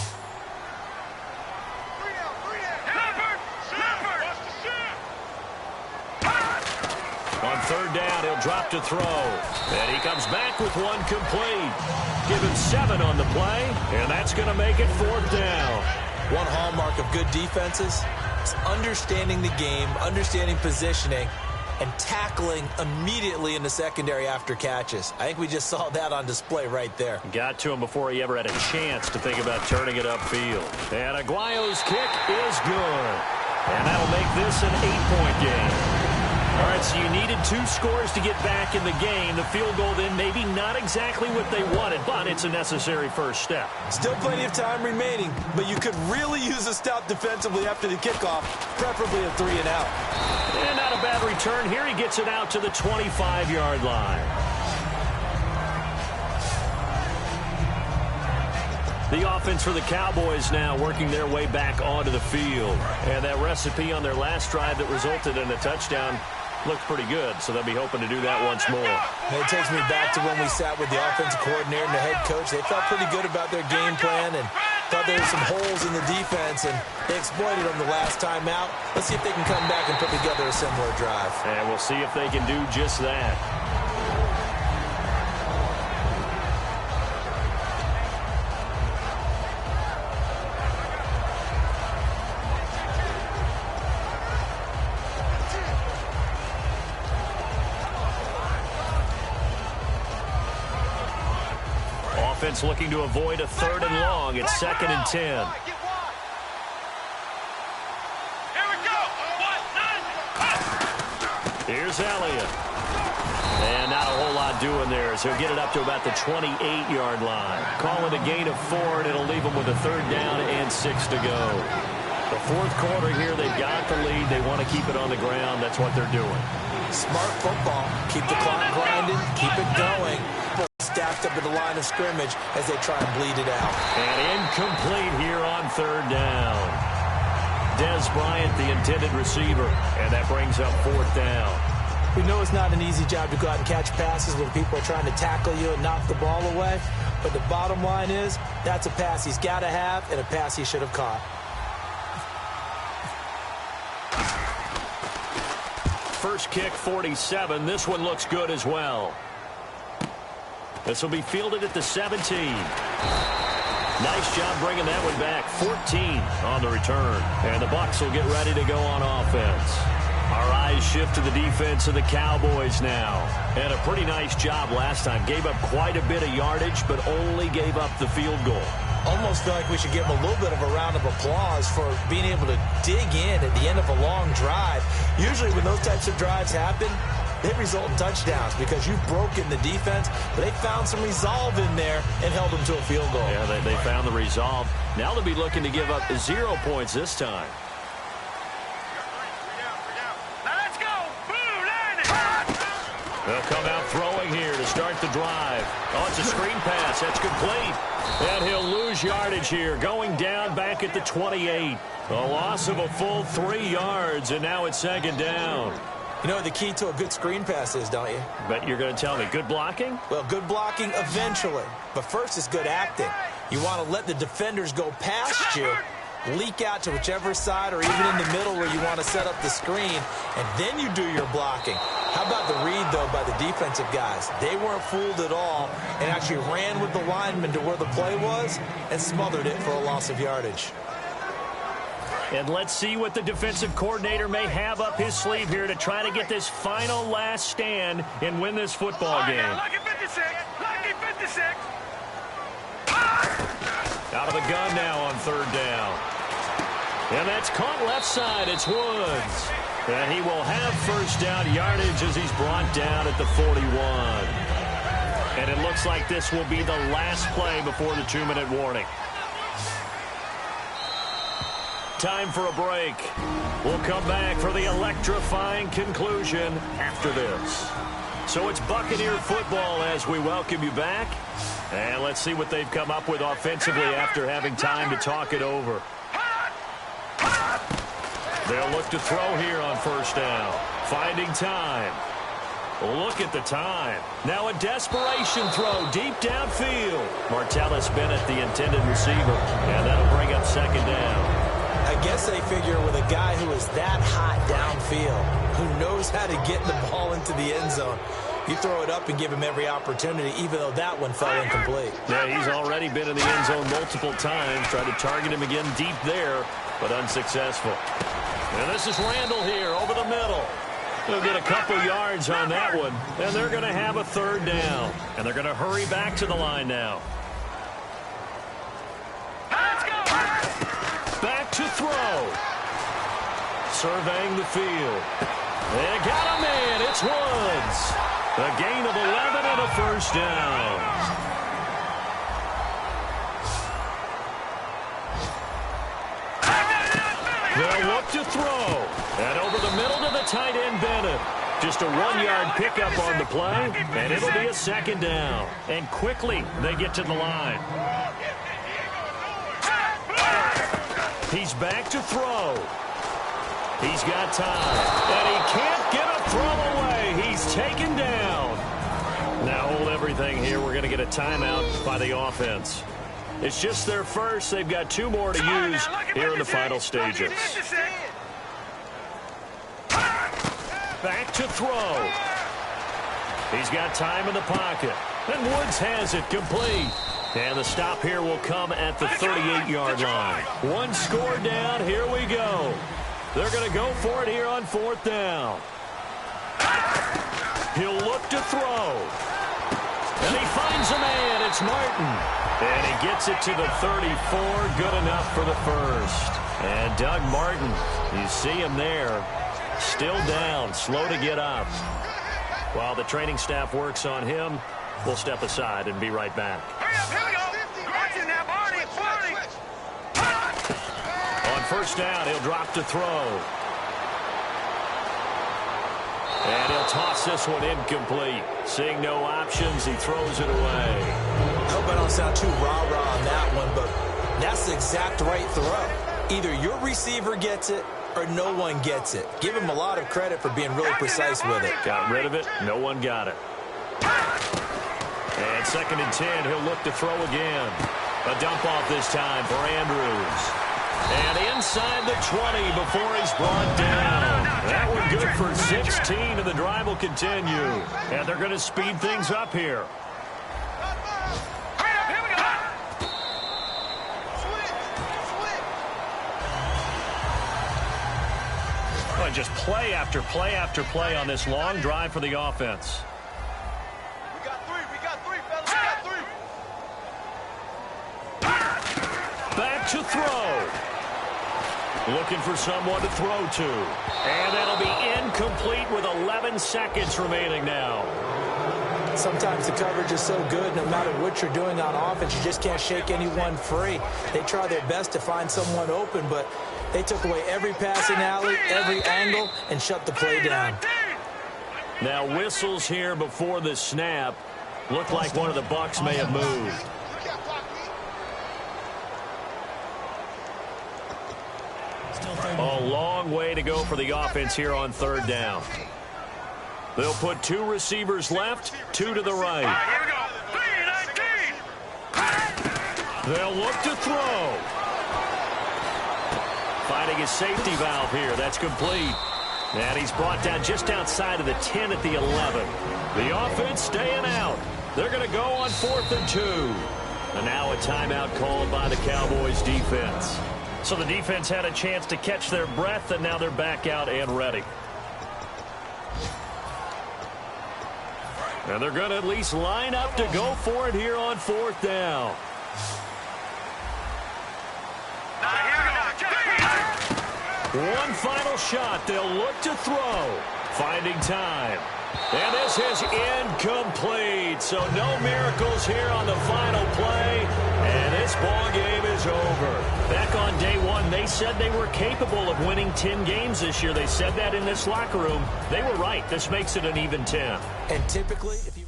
On third down, he'll drop to throw. And he comes back with one complete. Give him 7 on the play, and that's going to make it fourth down. One hallmark of good defenses is understanding the game, understanding positioning, and tackling immediately in the secondary after catches. I think we just saw that on display right there. Got to him before he ever had a chance to think about turning it upfield. And Aguayo's kick is good. And that'll make this an 8-point game. All right, so you needed 2 scores to get back in the game. The field goal then maybe not exactly what they wanted, but it's a necessary first step. Still plenty of time remaining, but you could really use a stop defensively after the kickoff, preferably a 3 and out. And not a bad return. Here he gets it out to the 25-yard line. The offense for the Cowboys now working their way back onto the field. And that recipe on their last drive that resulted in a touchdown looked pretty good, so they'll be hoping to do that once more. It takes me back to when we sat with the offensive coordinator and the head coach. They felt pretty good about their game plan and thought there were some holes in the defense, and they exploited them the last time out. Let's see if they can come back and put together a similar drive. And we'll see if they can do just that. Offense looking to avoid a 3rd and long. It's 2nd and 10. Here we go. Here's Elliott. And not a whole lot doing there, so he'll get it up to about the 28-yard line. Calling a gain of 4, and it'll leave them with a 3rd down and 6 to go. The 4th quarter here, they've got the lead. They want to keep it on the ground. That's what they're doing. Smart football. Keep the clock grinding. Keep it going. Staff backed up at the line of scrimmage as they try and bleed it out. And incomplete here on third down. Des Bryant, the intended receiver, and that brings up fourth down. We know it's not an easy job to go out and catch passes when people are trying to tackle you and knock the ball away, but the bottom line is that's a pass he's got to have and a pass he should have caught. First kick, 47. This one looks good as well. This will be fielded at the 17. Nice job bringing that one back. 14 on the return. And the Bucs will get ready to go on offense. Our eyes shift to the defense of the Cowboys now. And a pretty nice job last time. Gave up quite a bit of yardage, but only gave up the field goal. Almost feel like we should give them a little bit of a round of applause for being able to dig in at the end of a long drive. Usually when those types of drives happen, they result in touchdowns because you've broken the defense, but they found some resolve in there and held them to a field goal. Yeah, they found the resolve. Now they'll be looking to give up 0 points this time. Let's go! Blue line! They'll come out throwing here to start the drive. Oh, it's a screen pass. That's complete. And he'll lose yardage here, going down back at the 28. A loss of a full 3 yards, and now it's second down. You know what the key to a good screen pass is, don't you? Bet you're going to tell me. Good blocking? Well, good blocking eventually. But first is good acting. You want to let the defenders go past you, leak out to whichever side or even in the middle where you want to set up the screen, and then you do your blocking. How about the read, though, by the defensive guys? They weren't fooled at all and actually ran with the lineman to where the play was and smothered it for a loss of yardage. And let's see what the defensive coordinator may have up his sleeve here to try to get this final last stand and win this football game. Lucky 56! Lucky 56! Out of the gun now on third down. And that's caught left side. It's Woods. And he will have first down yardage as he's brought down at the 41. And it looks like this will be the last play before the 2-minute warning. Time for a break. We'll come back for the electrifying conclusion after this. So it's Buccaneer football as we welcome you back. And let's see what they've come up with offensively after having time to talk it over. They'll look to throw here on first down. Finding time. Look at the time. Now a desperation throw deep downfield. Martellus Bennett, the intended receiver. And that'll bring up second down. I guess they figure with a guy who is that hot downfield, who knows how to get the ball into the end zone, you throw it up and give him every opportunity, even though that one fell incomplete. Yeah, he's already been in the end zone multiple times. Tried to target him again deep there, but unsuccessful. And this is Randall here over the middle. They'll get a couple yards on that one, and they're going to have a third down. And they're going to hurry back to the line now. Back to throw. Surveying the field. They got a man. It's Woods. A gain of 11 and a first down. They'll look to throw. And over the middle to the tight end, Bennett. Just a 1-yard pickup on the play, and it'll be a second down. And quickly, they get to the line. He's back to throw. He's got time. And he can't get a throw away. He's taken down. Now hold everything here. We're going to get a timeout by the offense. It's just their first. They've got 2 more to use here in the final stages. Back to throw. He's got time in the pocket. And Woods has it complete. And the stop here will come at the 38-yard line. 1 score down. Here we go. They're going to go for it here on fourth down. He'll look to throw. And he finds a man. It's Martin. And he gets it to the 34. Good enough for the first. And Doug Martin, you see him there. Still down. Slow to get up. While the training staff works on him, we'll step aside and be right back. On first down, he'll drop to throw. And he'll toss this one incomplete. Seeing no options, he throws it away. I hope I don't sound too rah-rah on that one, but that's the exact right throw. Either your receiver gets it or no one gets it. Give him a lot of credit for being really precise with it. Got rid of it. No one got it. And 2nd and 10, he'll look to throw again. A dump off this time for Andrews. And inside the 20 before he's brought down. That one good for 16, and the drive will continue. And they're going to speed things up here. And just play after play after play on this long drive for the offense. We got three, fellas, we got three. Back to throw. Looking for someone to throw to. And that'll be incomplete with 11 seconds remaining now. Sometimes the coverage is so good, no matter what you're doing on offense, you just can't shake anyone free. They try their best to find someone open, but they took away every passing alley, every angle, and shut the play down. Now whistles here before the snap. Looked like one of the Bucs may have moved. A long way to go for the offense here on 3rd down. They'll put 2 receivers left, 2 to the right. Here we go. 3-19. They'll look to throw. Finding his safety valve here. That's complete. And he's brought down just outside of the 10 at the 11. The offense staying out. They're going to go on 4th and 2. And now a timeout called by the Cowboys defense. So the defense had a chance to catch their breath, and now they're back out and ready. And they're going to at least line up to go for it here on 4th down. One final shot. They'll look to throw. Finding time. And this is incomplete. So no miracles here on the final play. And this ball game is over. Back on day 1, they said they were capable of winning 10 games this year. They said that in this locker room. They were right. This makes it an even 10. And typically, if you...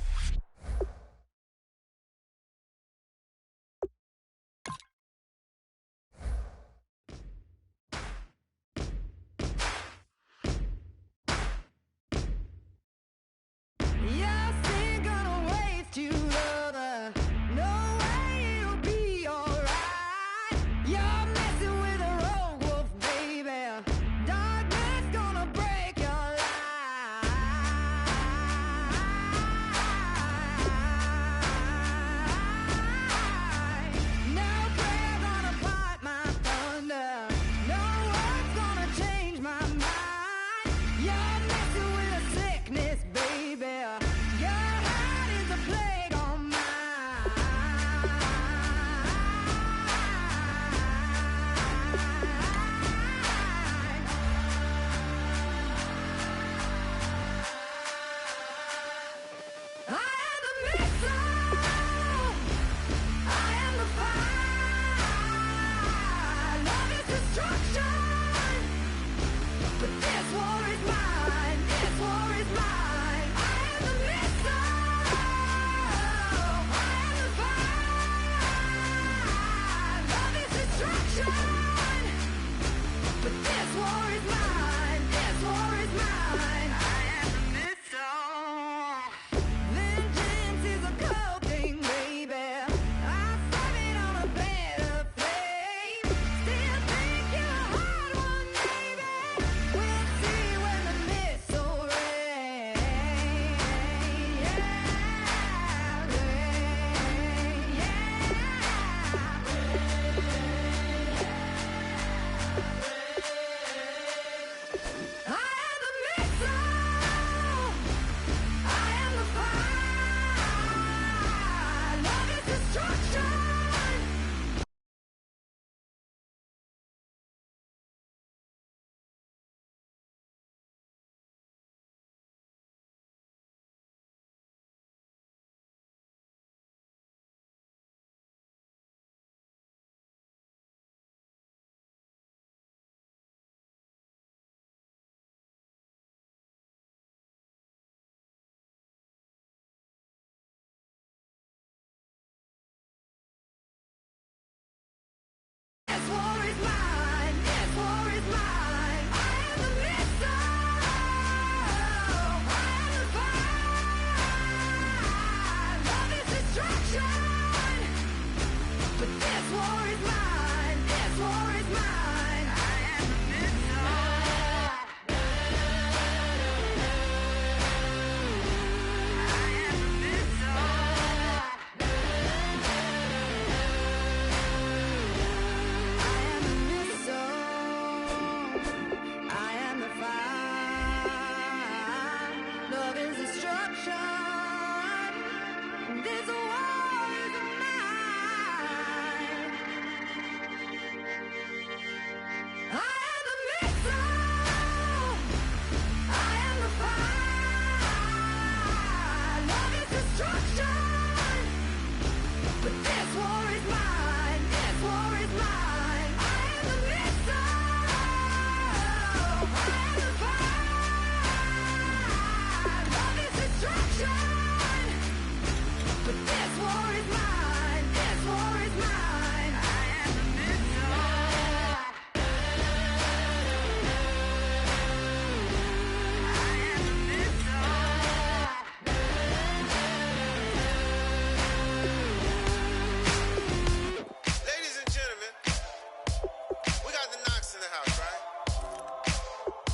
right?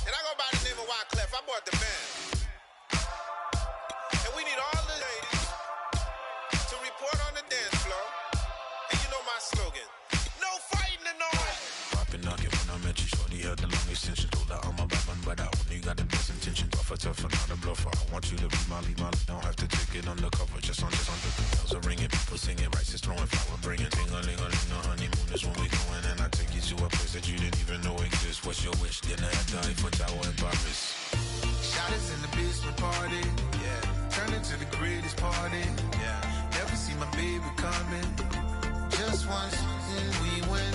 And I go by the name of Wyclef. I bought the band. And we need all the ladies to report on the dance floor. And you know my slogan. No fighting tonight. Poppin' nugget when I met you, shorty had the long extension. Told her I'm a bad man, but I only got the best intention. Tougher, not a bluffer. I want you to be Molly. Don't have to take it undercover. Just on the bells are ringing, people singing, rice is throwing, flower bringing. Ting-a-ling-a-ling, the honeymoon is when we going, and I take you to a place that you didn't even know exists. What's your wish? Dinner at the Eiffel Tower in Paris. Shot us in the basement party. Yeah. Turn into the greatest party. Yeah. Never see my baby coming. Just once, and we went